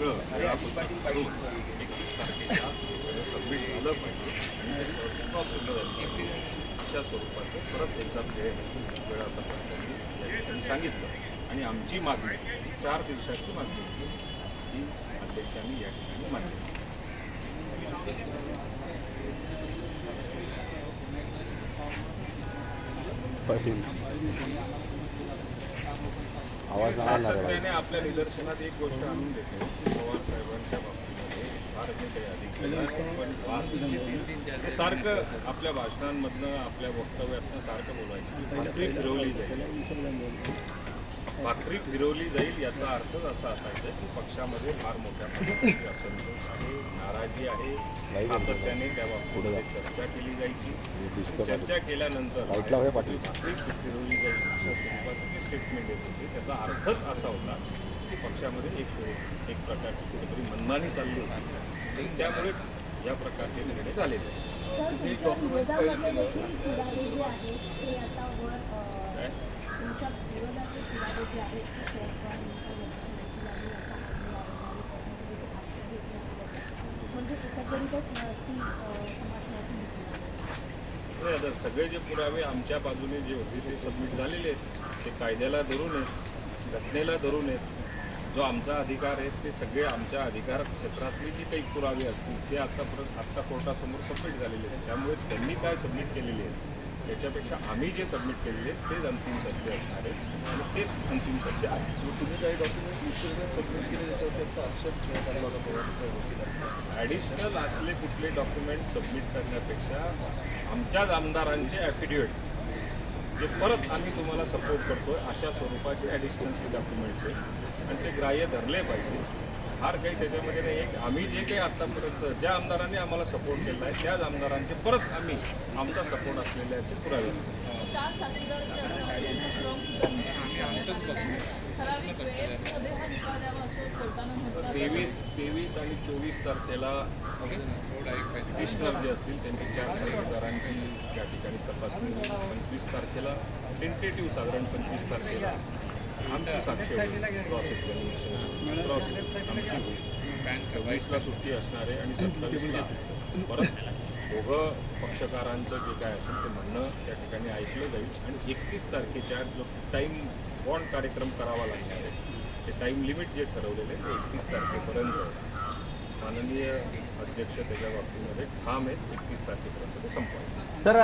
सगळं वेळापत्रक करून 31 तारखेला हे सगळं सबमिट झालं पाहिजे आणि त्याच्यावरती क्रॉस झाली अशा स्वरूपाचं परत एकदा वेळापत्रक त्यांनी या ठिकाणी सांगितलं आणि आमची मागणी 4 दिवसाची मागणी होती ही अध्यक्षांनी या ठिकाणी मांडली. सातत्याने आपल्या निदर्शनात एक गोष्ट आणून देते पवार साहेबांच्या बाबतीमध्ये फार जे काही अधिकारी पण सारखं आपल्या भाषणांमधनं आपल्या वक्तव्यातनं सारखं बोलायचं भाकरी फिरवली जाईल भाकरी फिरवली जाईल याचा अर्थच असा असायचा की पक्षामध्ये फार मोठ्या प्रमाणात असंतोष आहे नाराजी आहे सातत्याने त्या बाबतीमध्ये चर्चा केली जायची चर्चा केल्यानंतर भाकरी फिरवली जाईल अशा स्वरूपाचं जे स्टेटमेंट येत होते त्याचा अर्थच असा होता की पक्षामध्ये एक प्रकारची कुठेतरी मनमानी चालली होती त्यामुळेच या प्रकारचे निर्णय झालेले आता सगळे जे पुरावे आमच्या बाजूने जे होते ते सबमिट झालेले आहेत ते कायद्याला धरून आहेत घटनेला धरून आहेत जो आमचा अधिकार आहे ते सगळे आमच्या अधिकार क्षेत्रातले जे काही पुरावे असतील ते आत्ता कोर्टासमोर सबमिट झालेले आहेत त्यामुळे त्यांनी काय सबमिट केलेले आहेत त्याच्यापेक्षा आम्ही जे सबमिट केलेले आहेत तेच अंतिम सत्य असणार आहे आणि तेच अंतिम सत्य आहे. तुम्ही काही डॉक्युमेंट सबमिट केले त्याच्यावर ॲडिशनल असले कुठले डॉक्युमेंट सबमिट करण्यापेक्षा आमच्याच आमदारांचे ॲफिडेविट जे परत आम्ही तुम्हाला सपोर्ट करतोय अशा स्वरूपाचे ॲडिशनल डॉक्युमेंट्स आहेत आणि ते ग्राह्य धरले पाहिजे. फार काही त्याच्यामध्ये नाही एक आम्ही जे काही आत्तापर्यंत ज्या आमदारांनी आम्हाला सपोर्ट केला आहे त्याच आमदारांचे परत आम्ही आमचा सपोर्ट असलेले ते पुरावे 23 आणि 24 तारखेला पिटिशनर जे असतील त्यांची 4 साक्षीदारांची त्या ठिकाणी तपासणी 25 तारखेला टेंटेटिव्ह साधारण 25 तारखेला आमची साक्ष क्रॉस एक्झामिनेशन आमची होईल 26ला सुट्टी असणार आहे आणि 27ला परत दोघं पक्षकारांचं जे काय असेल ते म्हणणं त्या ठिकाणी ऐकलं जाईल आणि 31 तारखेच्या जो टाईम बॉन्ड कार्यक्रम करावा लागणार आहे ते टाईम लिमिट जे ठरवलेलं आहे ते 31 तारखेपर्यंत माननीय अध्यक्ष त्याच्या बाबतीमध्ये ठाम आहेत 31 तारखेपर्यंत ते संपवायचं. सर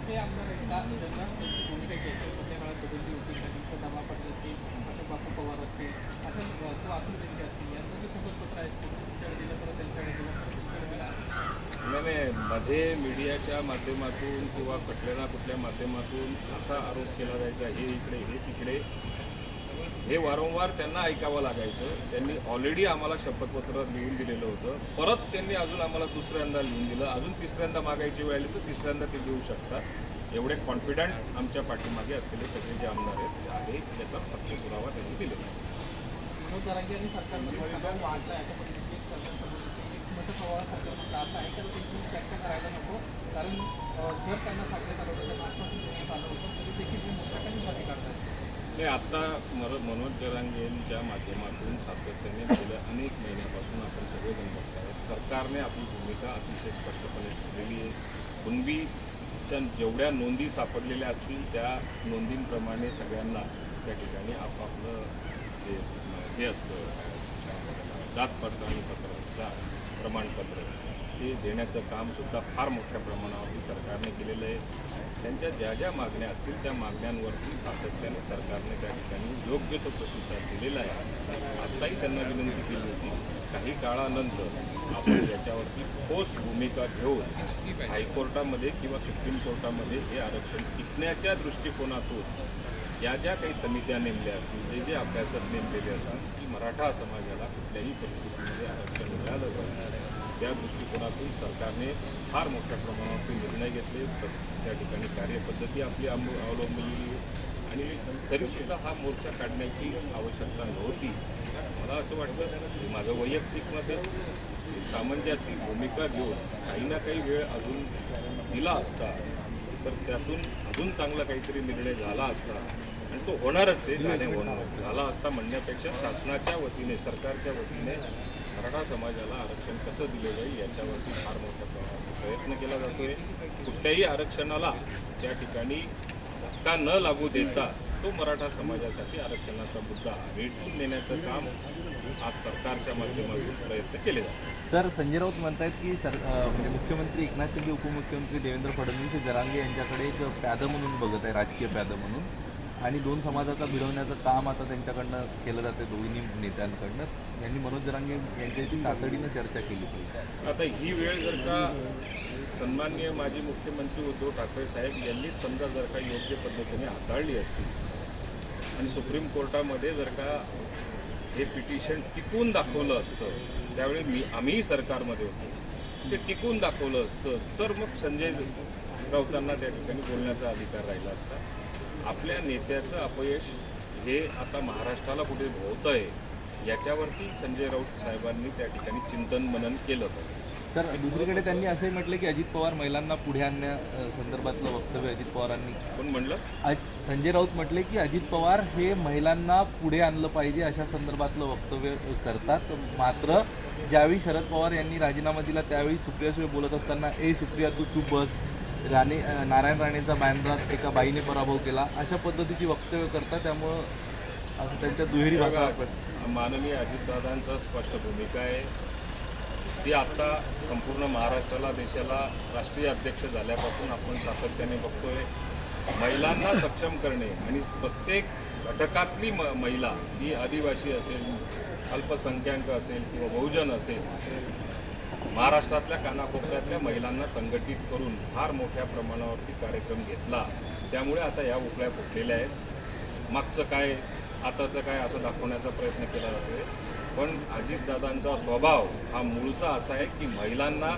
ते आमदार त्यांना भूमिका घ्यायची कुठल्या काळात बदलली होती त्यांचा दबाव पडले की असे बापू पवार असतील असं तो असून त्यांचे असतील यांचं जे कागदपत्र आहेत तुमच्याकडे दिलं परत त्यांच्याकडे दिलं परत तुमच्याकडे दिला नाही मध्ये मीडियाच्या माध्यमातून किंवा कुठल्या ना कुठल्या माध्यमातून असा आरोप केला जायचा हे इकडे हे तिकडे हे वारंवार त्यांना ऐकावं लागायचं. त्यांनी ऑलरेडी आम्हाला शपथपत्र लिहून दिलेलं होतं परत त्यांनी अजून आम्हाला दुसऱ्यांदा लिहून दिलं अजून तिसऱ्यांदा मागायची वेळ आली तर तिसऱ्यांदा ते देऊ शकतात एवढे कॉन्फिडंट आमच्या पाठीमागे असलेले सगळे जे आमदार आहेत त्याचा सत्य पुरावा त्यांनी दिलेला आहे. मनोज जरांगे यांनी सरकारमध्ये वाढला याच्या पवार सरकार असं आहे तर त्यांची चर्चा करायला नको कारण जर त्यांना सांगण्यात आलं होतं आश्वासन देण्यात आलं होतं तरी देखील ते मोठ्याने मागे काढतात. नाही आत्ता मनोज जरांगेंच्या माध्यमातून सातत्याने गेल्या अनेक महिन्यापासून आपण सगळेजण बघत आहोत सरकारने आपली भूमिका अतिशय स्पष्टपणे ठरलेली आहे. कुणबीच्या जेवढ्या नोंदी सापडलेल्या असतील त्या नोंदींप्रमाणे सगळ्यांना त्या ठिकाणी आपापलं हे असतं जात पडताळणी पत्र प्रमाणपत्र ते देण्याचं कामसुद्धा फार मोठ्या प्रमाणावरती सरकारने केलेलं आहे. त्यांच्या ज्या ज्या मागण्या असतील त्या मागण्यांवरती सातत्याने सरकारने त्या ठिकाणी योग्य तो प्रतिसाद दिलेला आहे. आत्ताही त्यांना विनंती केली होती काही काळानंतर आपण याच्यावरती ठोस भूमिका घेऊन हायकोर्टामध्ये किंवा सुप्रीम कोर्टामध्ये हे आरक्षण टिकण्याच्या दृष्टिकोनातून ज्या ज्या काही समित्या नेमल्या असतील जे अभ्यासक नेमलेले असतील की मराठा समाजाला कुठल्याही परिस्थितीमध्ये आरक्षण मिळालं पाहिजे त्या दृष्टिकोनातून सरकारने फार मोठ्या प्रमाणावरती निर्णय घेतले त्या ठिकाणी कार्यपद्धती आपली अवलंबली आणि तरीसुद्धा हा मोर्चा काढण्याची आवश्यकता नव्हती. मला असं वाटतं माझं वैयक्तिक मत आहे सामंजस्य भूमिका घेऊन काही ना काही वेळ अजून दिला असता तर त्यातून अजून चांगला काहीतरी निर्णय झाला असता आणि तो होणारच आहे आणि होणार झाला असता म्हणण्यापेक्षा शासनाच्या वतीने सरकारच्या वतीने मराठा समाजाला आरक्षण कसं दिलं जाईल याच्यावरती फार मोठ्या प्रमाणात प्रयत्न केला जातोय. कुठल्याही आरक्षणाला त्या ठिकाणी धक्का न लागू देता तो मराठा समाजासाठी आरक्षणाचा मुद्दा रेटून नेण्याचं काम आज सरकारच्या माध्यमातून प्रयत्न केले जातात. सर, संजय राऊत म्हणतायत की म्हणजे मुख्यमंत्री एकनाथ शिंदे, उपमुख्यमंत्री देवेंद्र फडणवीस हे जरांगे यांच्याकडे एक प्यादं म्हणून बघत आहे, राजकीय प्यादं म्हणून, आणि दोन समाजाचा भिडवण्याचं काम आता त्यांच्याकडनं केलं जाते दोन्ही नेत्यांकडनं. यांनी मनोज जरांगे यांच्याशी तातडीनं चर्चा केली पाहिजे. आता ही वेळ जर का सन्माननीय माजी मुख्यमंत्री उद्धव ठाकरे साहेब यांनीच समजा जर का योग्य पद्धतीने हाताळली असती आणि सुप्रीम कोर्टामध्ये जर का हे पिटिशन टिकून दाखवलं असतं, त्यावेळी आम्हीही सरकारमध्ये होतो, ते टिकून दाखवलं असतं तर मग संजय राऊतांना त्या ठिकाणी बोलण्याचा अधिकार राहिला असता. आपल्या नेत्याचं अपयश हे आता महाराष्ट्राला कुठे भोवतं आहे याच्यावरती संजय राऊत साहेबांनी त्या ठिकाणी चिंतन मनन केलं होतं. तर दुसरीकडे त्यांनी असंही म्हटलं की अजित पवार महिलांना पुढे आणण्या संदर्भातलं वक्तव्य अजित पवारांनी. कोण म्हणलं? संजय राऊत म्हटले की अजित पवार हे महिलांना पुढे आणलं पाहिजे अशा संदर्भातलं वक्तव्य करतात. मात्र ज्यावेळी शरद पवार यांनी राजीनामा दिला त्यावेळी सुप्रियासुळे बोलत असताना सुप्रिया तू चूप बस, नारायण राणेचा बॅनरात एका बाईने पराभव केला, अशा पद्धतीची वक्तव्य करतात. त्यामुळं असं त्यांच्या दुहेरी भाषा. माननीय अजितदादांचा स्पष्ट भूमिका आहे. ती आता संपूर्ण महाराष्ट्राला, देशाला राष्ट्रीय अध्यक्ष झाल्यापासून आपण सातत्याने बघतोय. महिलांना सक्षम करणे आणि प्रत्येक घटकातली महिला, ही आदिवासी असेल, अल्पसंख्याक असेल किंवा बहुजन असेल, महाराष्ट्रातल्या कानाकोपऱ्यातल्या महिलांना संघटित करून फार मोठ्या प्रमाणावरती कार्यक्रम घेतला. त्यामुळे आता या उकळ्या फुटलेल्या आहेत. मागचं काय आताचं काय असं दाखवण्याचा प्रयत्न केला जातोय. पण अजितदादांचा स्वभाव हा मूळचा असा आहे की महिलांना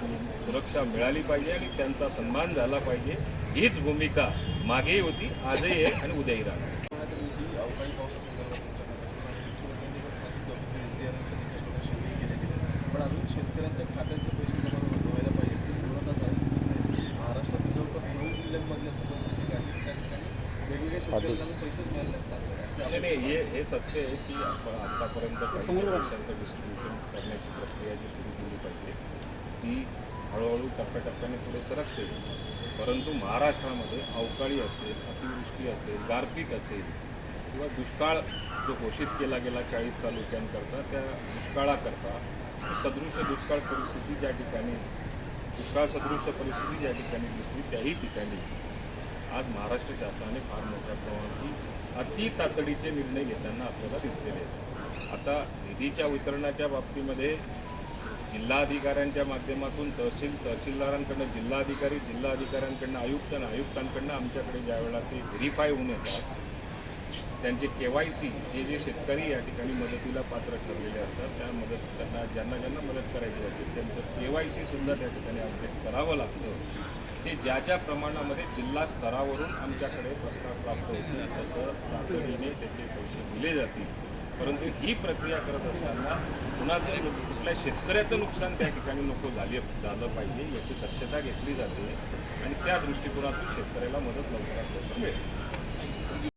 सुरक्षा मिळाली पाहिजे आणि त्यांचा सन्मान झाला पाहिजे. हीच भूमिका मागेही होती, आजही आहे आणि उद्याही राहणार. अवकाळी पावसासंदर्भात पण अजून शेतकऱ्यांच्या खात्यांचे पैसे जमा व्हायला पाहिजे ते पूर्णतः झालं दिसत नाही. महाराष्ट्रात जवळपास 9 जिल्ह्यांमधल्या परिस्थिती काही त्या ठिकाणी वेगवेगळ्या शेतकऱ्यांना पैसेच मिळाले नसतात. नाही, हे सत्य आहे की आपण आतापर्यंत काही पैशांचं डिस्ट्रीब्युशन करण्याची प्रक्रिया जी सुरू केली पाहिजे ती हळूहळू टप्प्याटप्प्याने पुढे सरकते. परंतु महाराष्ट्रामध्ये अवकाळी असेल, अतिवृष्टी असेल, गारपीट असेल किंवा दुष्काळ जो घोषित केला गेला 40 तालुक्यांकरता, त्या दुष्काळाकरता सदृश्य दुष्काळ परिस्थिती ज्या ठिकाणी, दुष्काळ सदृश्य परिस्थिती ज्या ठिकाणी दिसली त्याही ठिकाणी आज महाराष्ट्र शासनाने फार मोठ्या प्रमाणात अति तातडीचे निर्णय घेताना आपल्याला दिसलेले आहेत. आता निधीच्या वितरणाच्या बाबतीमध्ये जिल्हाधिकाऱ्यांच्या माध्यमातून तहसीलदारांकडनं जिल्हाधिकाऱ्यांकडनं आयुक्त आणि आयुक्तांकडनं आमच्याकडे ज्यावेळेला ते व्हेरीफाय होऊन येतात, त्यांचे KYC हे जे शेतकरी या ठिकाणी मदतीला पात्र ठरलेले असतात त्यांना ज्यांना मदत करायची असेल त्यांचं KYC सुद्धा त्या ठिकाणी अपडेट करावं लागतं. ते ज्या प्रमाणामध्ये जिल्हा स्तरावरून आमच्याकडे प्रस्ताव प्राप्त होतील तसं तातडीने त्याचे पैसे दिले जातील. परंतु ही प्रक्रिया करत असताना कुणाचंही कुठल्या शेतकऱ्याचं नुकसान त्या ठिकाणी नको झालं पाहिजे याची दक्षता घेतली जाते आणि त्या दृष्टिकोनातून शेतकऱ्याला मदत लवकरात लवकर मिळेल.